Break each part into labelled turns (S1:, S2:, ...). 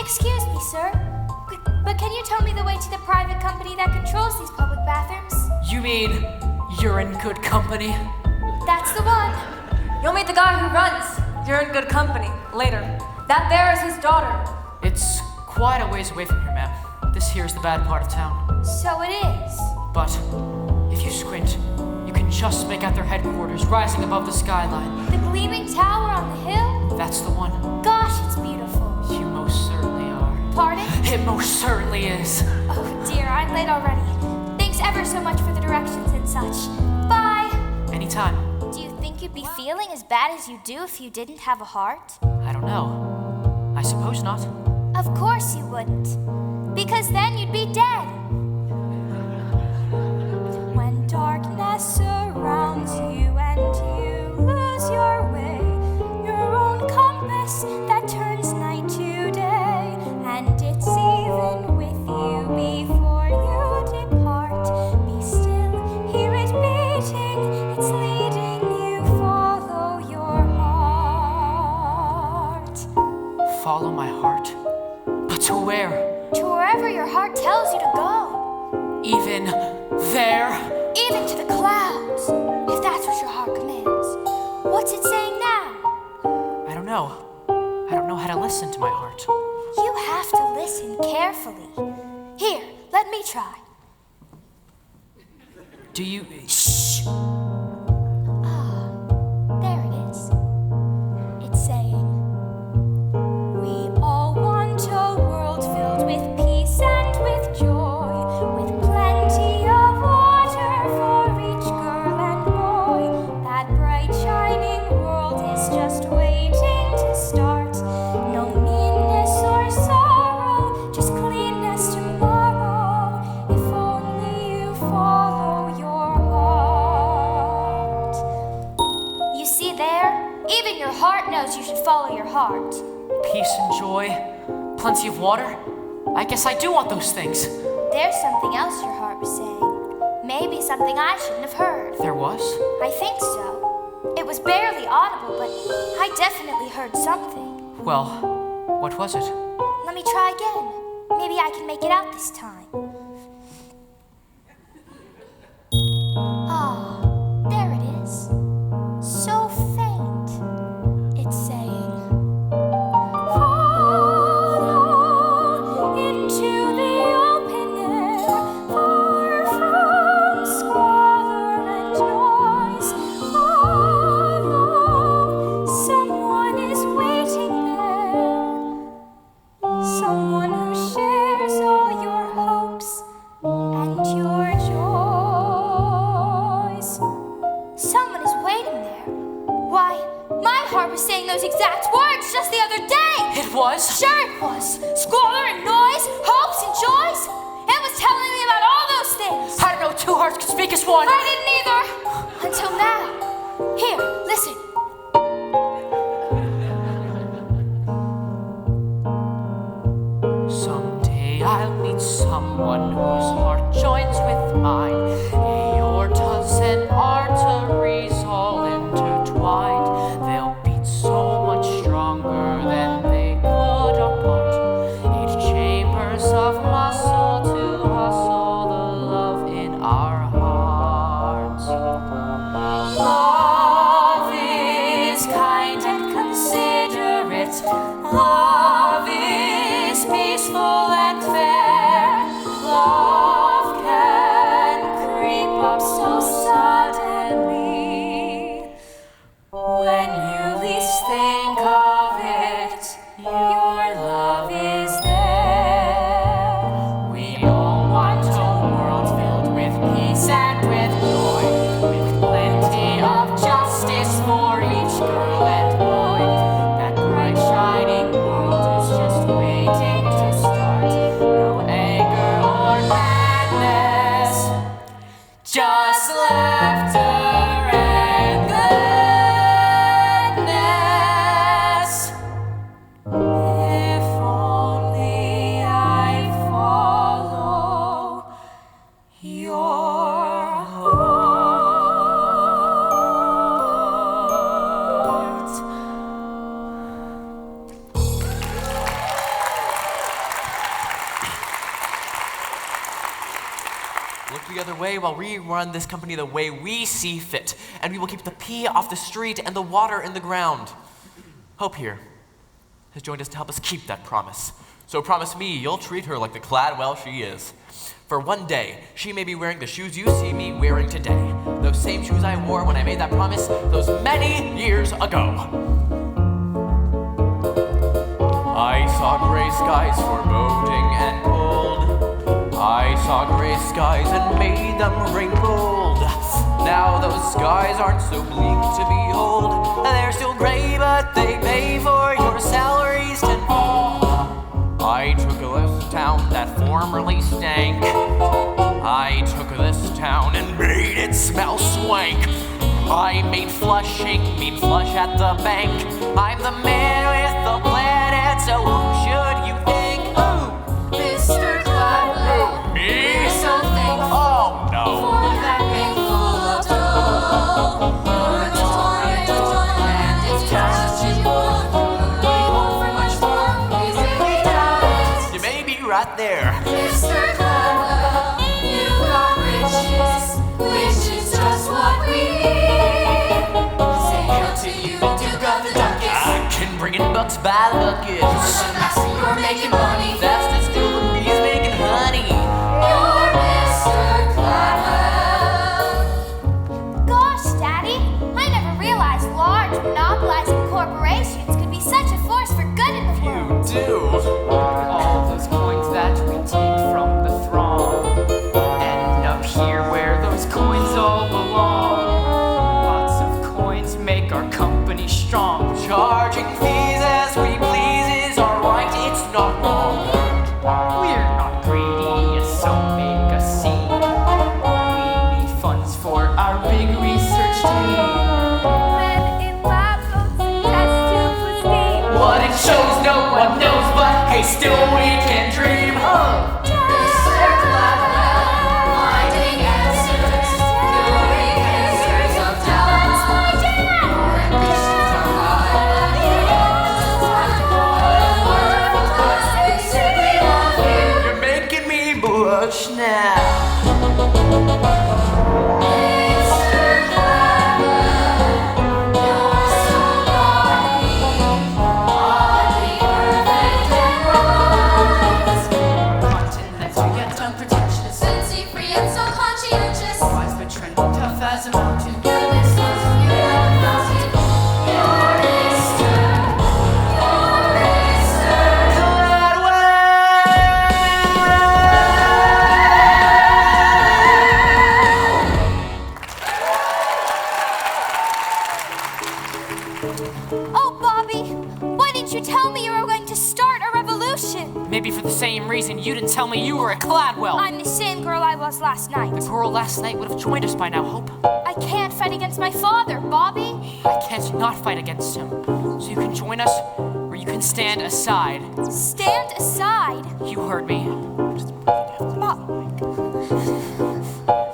S1: Excuse me, sir, but can you tell me the way to the private company that controls these public bathrooms?
S2: You mean you're in good company?
S1: That's the one.
S3: You'll meet the guy who runs. You're in good company. Later. That there is his daughter.
S2: It's quite a ways away from here, ma'am. This here is the bad part of town.
S1: So it is.
S2: But if you squint, you can just make out their headquarters rising above the skyline.
S1: The gleaming tower on the hill?
S2: That's the one.
S1: Gosh, it's beautiful.
S2: You most certainly are.
S1: Pardon?
S2: It most certainly is.
S1: Oh dear, I'm late already. Thanks ever so much for the directions and such. Bye!
S2: Anytime.
S1: Do you think you'd be feeling as bad as you do if you didn't have a heart?
S2: I don't know. I suppose not.
S1: Of course you wouldn't. Because then you'd be dead. When darkness surrounds you and you lose your way, your own compass that turns night to day, and it's even with you before you depart. Be still, hear it beating, it's leading you, follow your heart.
S2: Follow my heart? But to where?
S1: To wherever your heart tells you to go.
S2: Even there?
S1: Even to the clouds, if that's what your heart commands. What's it saying now?
S2: I don't know. I don't know how to listen to my heart.
S1: You have to listen carefully. Here, let me try.
S2: Do you...
S1: Shh! Ah, there it is. It's saying, we all want a world filled with peace and with joy, with plenty of water for each girl and boy. That bright shining world is just waiting to start. No meanness or sorrow, just cleanness tomorrow, if only you follow your heart. You see there? Even your heart knows you should follow your heart.
S2: Peace and joy, plenty of water. I guess I do want those things.
S1: There's something else your heart was saying. Maybe something I shouldn't have heard.
S2: There was?
S1: I think so. It was barely audible, but I definitely heard something.
S2: Well, what was it?
S1: Let me try again. Maybe I can make it out this time. Ah, there it is. So faint. It's saying, follow into the open air, far from squalor and noise. Follow, someone is waiting there. Someone who shares all your hopes and your joys. Someone is waiting there. Why, my heart was saying those exact words just the other day.
S2: It was?
S1: Sure it was. Squalor and noise, hopes and joys. It was telling me about all those things.
S2: I don't know two hearts could speak as one.
S1: I didn't either. Until now. Here, listen.
S2: Someday I'll meet someone whose heart joins with mine. Aortas and arteries all intertwined. They'll beat so much stronger than they could apart. 8 chambers of muscle to hustle the love in our hearts. Love is kind and considerate. Love is peaceful and fair. Love can creep up so suddenly. When you least think of it, your love is there. We all want a world filled with peace and with joy, with plenty of justice for each girl and boy. That bright shining world is just waiting to start. No anger or madness, just laughter and gladness. If only I follow your heart.
S4: other way while we run this company the way we see fit. And we will keep the pee off the street and the water in the ground. Hope here has joined us to help us keep that promise. So promise me you'll treat her like the Cladwell she is. For one day, she may be wearing the shoes you see me wearing today. Those same shoes I wore when I made that promise those many years ago. I saw gray skies foreboding and cold. I saw gray skies and made them rain gold. Now those skies aren't so bleak to behold. They're still gray, but they pay for your salaries tenfold. I took this town that formerly stank. I took this town and made it smell swank. I made Flushing mean flush at the bank. I'm the man with the planet, so who should you think? Who?
S2: Mr. Cladwell.
S4: Me?
S2: We're so thankful.
S4: Oh, no.
S2: For that bank full of dough. You're a torrent, and it's catching on. We hope for much more. We really doubt it.
S4: You may be right there.
S2: Mr. Cladwell, you've got riches, which is just what we need. Say hail to you, Duke of the Ducats.
S4: I can bring in bucks by the buckets.
S2: For the master, you're making money.
S4: That's the distilleries making honey.
S2: You're Mr. Cladwell.
S1: Gosh, Daddy, I never realized large monopolizing corporations could be such a force for good in the world.
S4: You do.
S5: All those coins that we take from the throng end up here where those coins all belong. Lots of coins make our company strong.
S4: Charging fees as we please is alright, it's not wrong.
S5: We're not greedy, so make a scene. We need funds for our big research team.
S1: Men in lab coats and test tubes with steam.
S4: What it shows no one knows, but hey, still we can dream.
S2: Mr. Cladwell, finding answers, curing cancers of doubt. Your ambitions are high. We simply love you.
S4: You're making me blush now.
S2: Mr. Cladwell, you're so oddly perfect and right.
S5: Content lets you get unprotectionist.
S2: Fancy-free and so conscientious.
S5: Wise but trendy, tough as a mountain.
S2: Goodness knows you're a mountain. You're Mr.
S1: Oh, Bobby, why didn't you tell me you were going to start a revolution?
S5: Maybe for the same reason you didn't tell me you were a Cladwell.
S1: I'm the same girl I was last night.
S5: The girl last night would have joined us by now, Hope.
S1: I can't fight against my father, Bobby.
S5: I can't not fight against him. So you can join us, or you can stand aside.
S1: Stand aside.
S5: You heard me.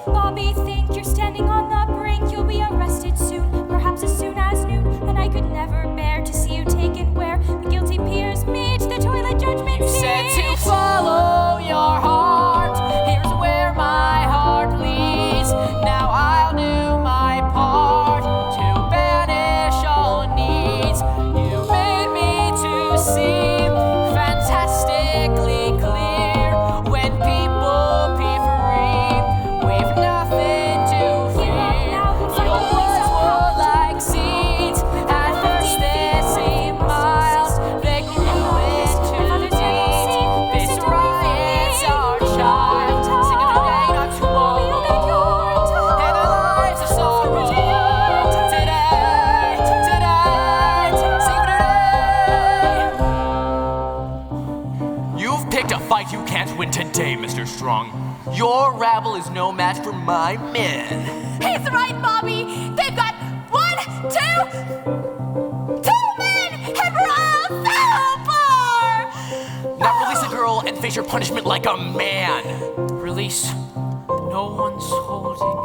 S1: Bobby, think you're standing on the brink. You'll be arrested soon, perhaps as soon as noon. And I could never bear to see you taken where the guilty peers meet the toilet judgment
S5: You
S1: seat.
S5: said to follow your heart. Here's where my heart leads. Now I'll do my part to banish all needs. You made me to seem fantastically clear. When people pee for real, we've nothing to fear. Your words were like seeds. At first they seem mild, they grew into deeds. This riot's our child, singing today, not tomorrow. And our lives are sorrow. Today, sing today.
S4: You've picked a fight you can't win today, Mr. Strong. Your rabble is no match for my men.
S1: He's right, Bobby. They've got 1, 2 men, and we're all so poor.
S4: Now release a girl and face your punishment like a man.
S5: Release. No one's holding.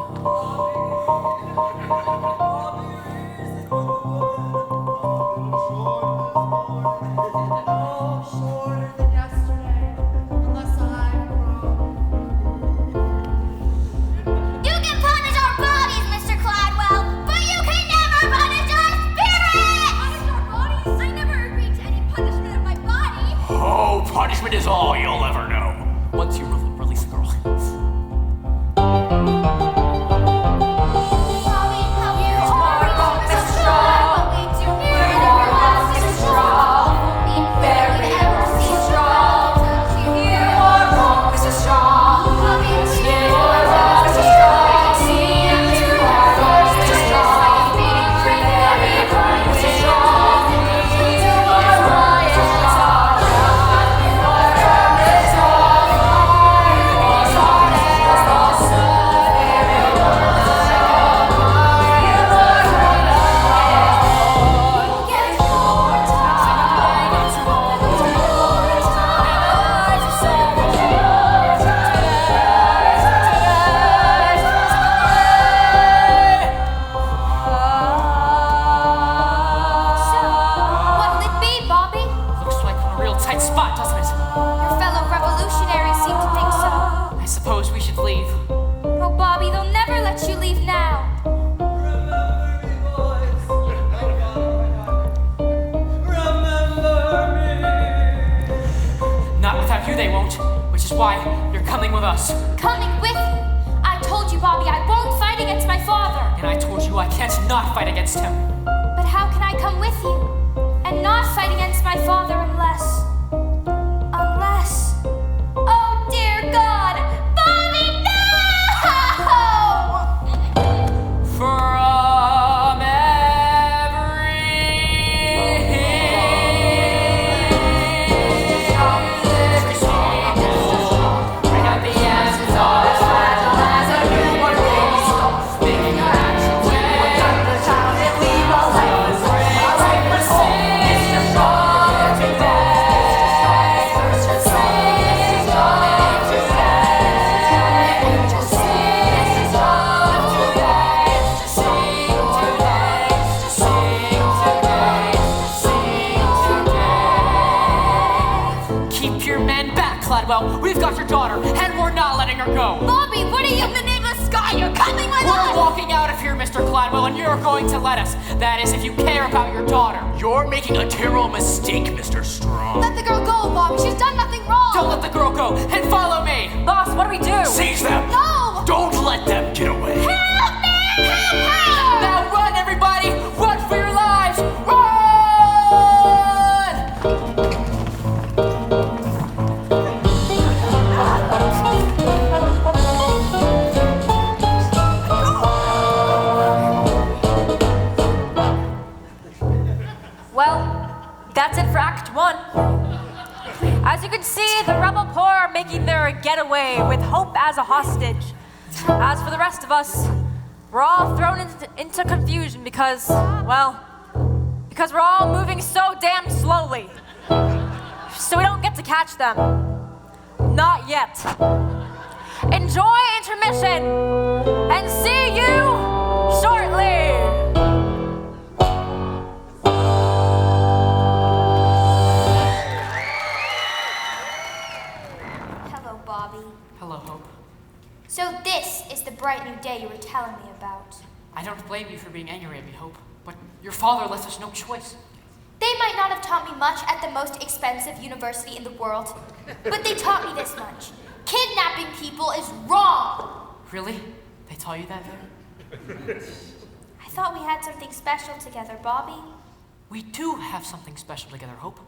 S6: Shorter than yesterday, unless I'm wrong.
S5: why you're coming with us.
S1: Coming with you? I told you, Bobby, I won't fight against my father.
S5: And I told you I can't not fight against him.
S1: But how can I come with you and not fight against my father unless... Oh, dear God! Bobby, no!
S5: From every bring out the essence of as fragile as a newborn baby soul. Making our action way. The child that we all like was great. It's just wrong today. It's just wrong today. It's just wrong today. Sing today. Sing today. Sing today. Keep your men back, Cladwell. We've got your daughter, and we're not letting her go.
S1: Bobby, what are you, the nameless guy? You're coming with
S5: We're
S1: us!
S5: walking out of here, Mr. Cladwell, and you're going to let us. That is, if you care about your daughter.
S4: You're making a terrible mistake, Mr. Strong.
S1: Let the girl go, Bobby. She's done nothing wrong.
S5: Don't let the girl go, and follow me.
S3: Boss, what do we do?
S4: Seize them!
S1: No!
S4: Don't let them get away!
S1: Help me! Help her!
S5: Now run, everybody! Run for your lives! Run!
S3: Well, that's it for Act 1. As you can see, the rebel corps are making their getaway with Hope as a hostage. As for the rest of us, we're all thrown into confusion because we're all moving so damn slowly. So we don't get to catch them. Not yet. Enjoy intermission, and see you shortly.
S1: Hello, Bobby.
S5: Hello, Hope.
S1: So this is the bright new day you were telling me about.
S5: I don't blame you for being angry at me, Hope, but your father left us no choice.
S1: They might not have taught me much at the most expensive university in the world, but they taught me this much. Kidnapping people is wrong!
S5: Really? They taught you that there?
S1: I thought we had something special together, Bobby.
S5: We do have something special together, Hope.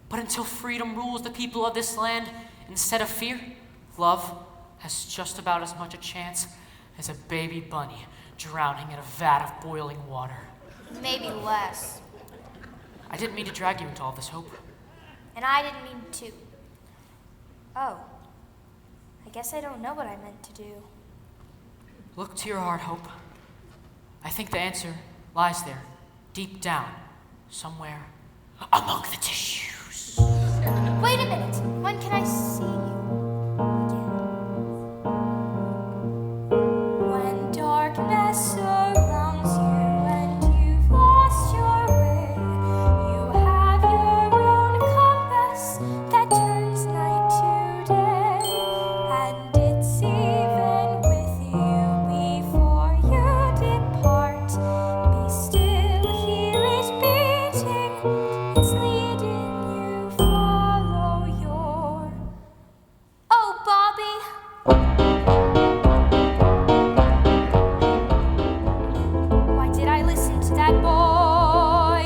S5: But until freedom rules the people of this land, instead of fear, love has just about as much a chance as a baby bunny drowning in a vat of boiling water.
S1: Maybe less.
S5: I didn't mean to drag you into all this, Hope.
S1: And I didn't mean to. Oh. I guess I don't know what I meant to do.
S5: Look to your heart, Hope. I think the answer lies there, deep down, somewhere among the tissues.
S1: Wait a minute. When can I see you again? When darkness surrounds you and you've lost your way, you have your own compass that turns night to day, and it's even with you before you depart. Be still, hear it beating. It's leading you, follow your... Oh, Bobby! Why did I listen to that boy?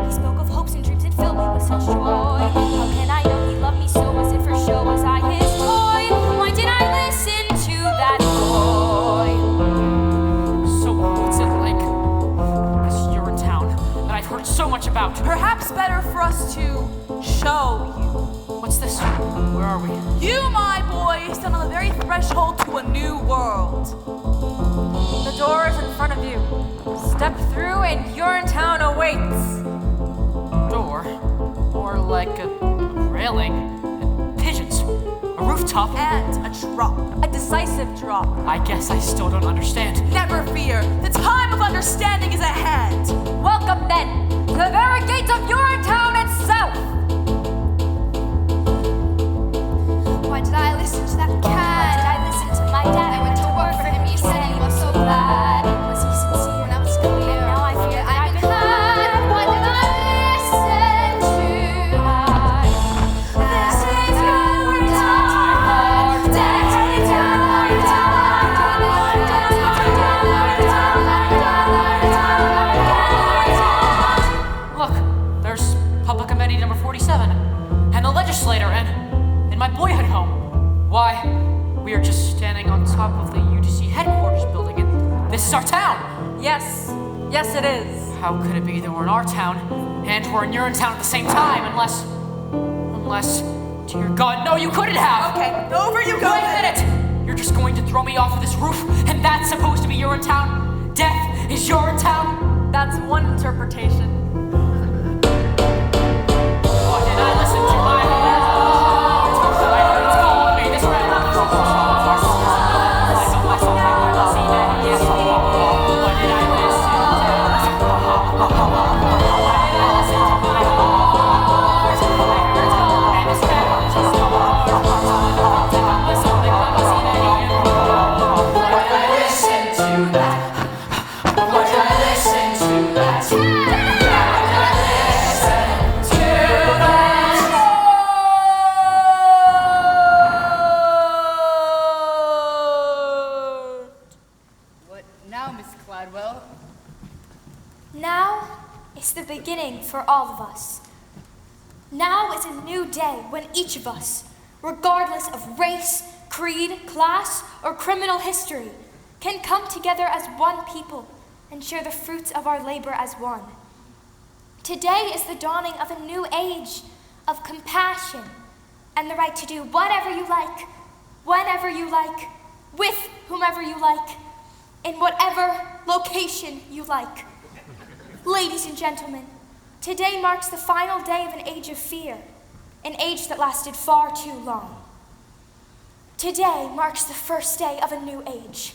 S1: He spoke of hopes and dreams and filled me with such joy. How can I know he loved me so? Was it for show? Was I his toy? Why did I listen to that boy?
S5: So what's it like? This Urinetown that I've heard so much about.
S7: Perhaps better for us to show you.
S5: What's this? Where are we?
S7: You, my boy, stand on the very threshold to a new world.
S3: The door is in front of you. Step through and Urinetown awaits.
S5: Door? Or like a railing? And pigeons? A rooftop?
S7: And a drop.
S3: A decisive drop.
S5: I guess I still don't understand.
S7: Never fear, the time of understanding is at hand.
S3: Welcome then to the very gates of Urinetown itself.
S1: Why did I listen to that cat? Why did I listen to my dad? I went to work for him. He said he was so glad. Was he sincere? Now it's clear. And now I fear I've been had. Why did I listen to?
S5: boyhood home. Why, we are just standing on top of the UGC headquarters building, and this is our town.
S3: Yes, it is.
S5: How could it be that we're in our town and we're in Urinetown at the same time? Unless, dear God, no, you couldn't have.
S7: Okay, over you go.
S5: Wait a minute. You're just going to throw me off of this roof, and that's supposed to be Urinetown? Death is Urinetown?
S3: That's one interpretation.
S5: Why did I listen to my heart? I heard it's calling me this red. I don't like something I've seen it yet. What did I listen to? Why did I listen to my heart? I heard it's calling me this red. Just a heart. Something I've seen it yet. Why did I listen to that? Why did I listen to that?
S8: What now, Miss Cladwell?
S1: Now is the beginning for all of us. Now is a new day when each of us, regardless of race, creed, class, or criminal history, can come together as one people and share the fruits of our labor as one. Today is the dawning of a new age of compassion and the right to do whatever you like, whenever you like, with whomever you like, in whatever location you like. Ladies and gentlemen, today marks the final day of an age of fear, an age that lasted far too long. Today marks the first day of a new age.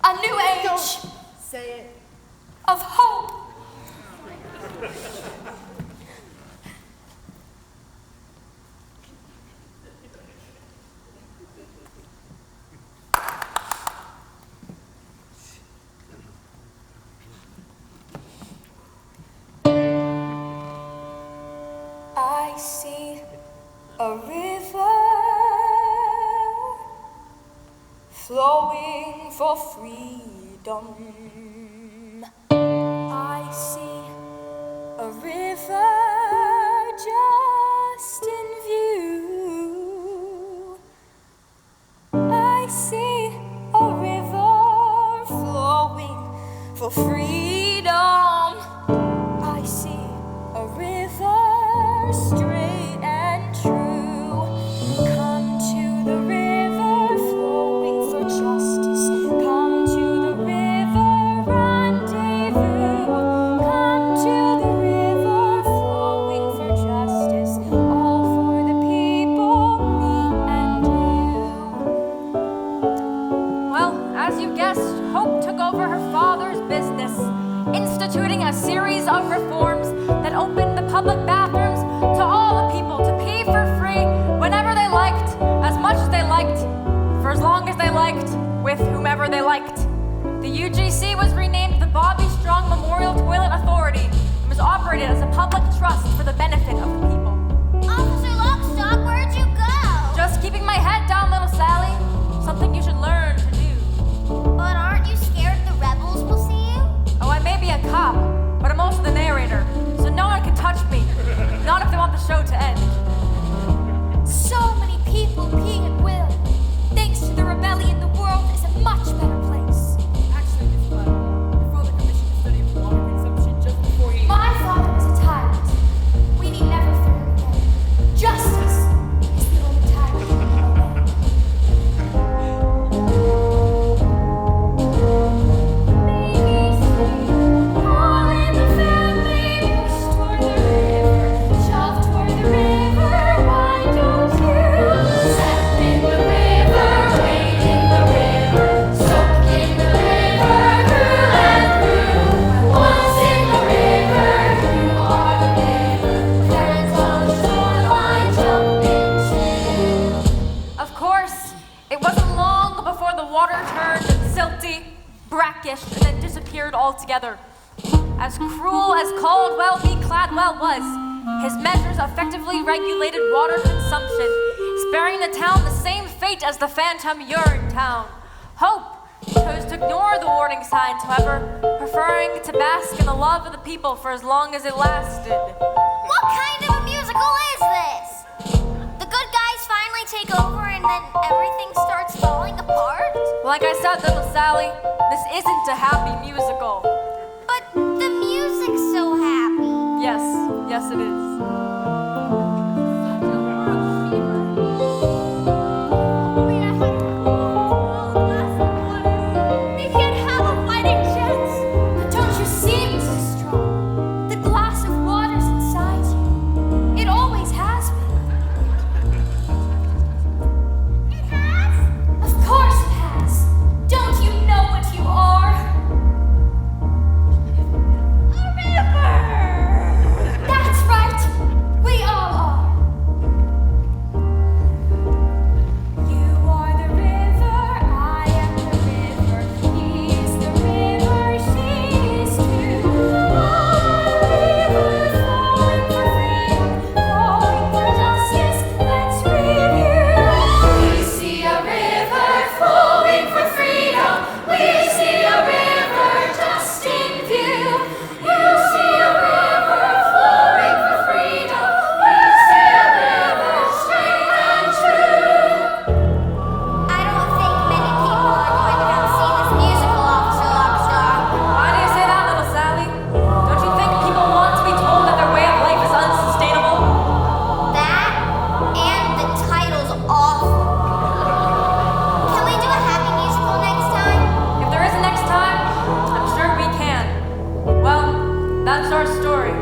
S1: A new age
S8: Don't say it.
S1: of hope. I see a river flowing for freedom. I see a river just in view. I see a river flowing for freedom. I see a river straight and true. Come to the river flowing for justice. Come to the river rendezvous. Come to the river flowing for justice. All for the people, me and you.
S3: Well, as you guessed, Hope took over her father's business, instituting a series of reforms that opened the public bathrooms to all the people to pee for free whenever they liked, as much as they liked, for as long as they liked, with whomever they liked. The UGC was renamed the Bobby Strong Memorial Toilet Authority and was operated as a public trust for the benefit of the people.
S1: Officer Lockstock, where'd you go?
S3: Just keeping my head down, little Sally. Something you should learn to do.
S1: But aren't you scared the rebels will see you?
S3: Oh, I may be a cop, but I'm also the narrator, so no one can touch me. Not if they want the show to end.
S1: So many people peeing at will. Thanks to the rebellion, the world is a much better place.
S8: Actually, Miss Cladwell, your father commissioned a study of water consumption just before he...
S1: My father was a tyrant. We need never fear him again. Justice is the only tyrant we can obey. Baby, sing, all in the family, push toward the river, shove toward the river. Why don't you step in the river, wade in the river, soak in the river, through and through. Once in the river, you are the river. Parents on the shoreline jump into.
S3: Of course, it wasn't long before the water turned silty, brackish, and then disappeared altogether. As cruel as Caldwell v. Cladwell was, his measures effectively regulated water consumption, sparing the town the same fate as the phantom Urinetown. Hope chose to ignore the warning signs, however, preferring to bask in the love of the people for as long as it lasted.
S1: What kind of a musical is this? The good guys finally then everything starts falling apart?
S3: Like I said, little Sally, this isn't a happy musical.
S1: But the music's so happy.
S3: Yes, it is.
S1: We can't have a fighting chance. But don't you see, Mrs. Strong? The glass of water's inside you. It always has been. It has? Of course it has. Don't you know what you are? A river! That's right. We all are. You are the river, I am the river. He's the river, she is too. River flowing for freedom, flowing for justice. Let's review. We see a river flowing for freedom. We see a river just in view. You see a river flowing for freedom. We see a river straight and true. I don't think many people are going to come see this musical, Officer Lockstar.
S3: Why do you say that, little Sally? Don't you think people want to be told that their way of life is unsustainable?
S1: That and the title's awful. Can we do a happy musical next time?
S3: If there is a next time, I'm sure we can. Well, that's our story.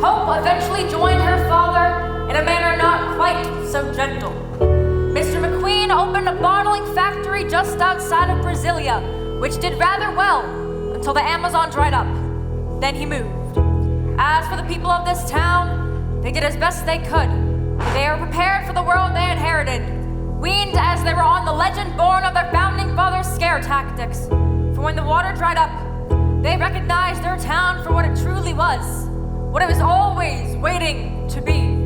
S3: Hope eventually joined her father in a manner not quite so gentle. Mr. McQueen opened a bottling factory just outside of Brasilia, which did rather well until the Amazon dried up. Then he moved. As for the people of this town, they did as best they could. They were prepared for the world they inherited, weaned as they were on the legend born of their founding fathers' scare tactics. For when the water dried up, they recognized their town for what it truly was, what it was always waiting to be.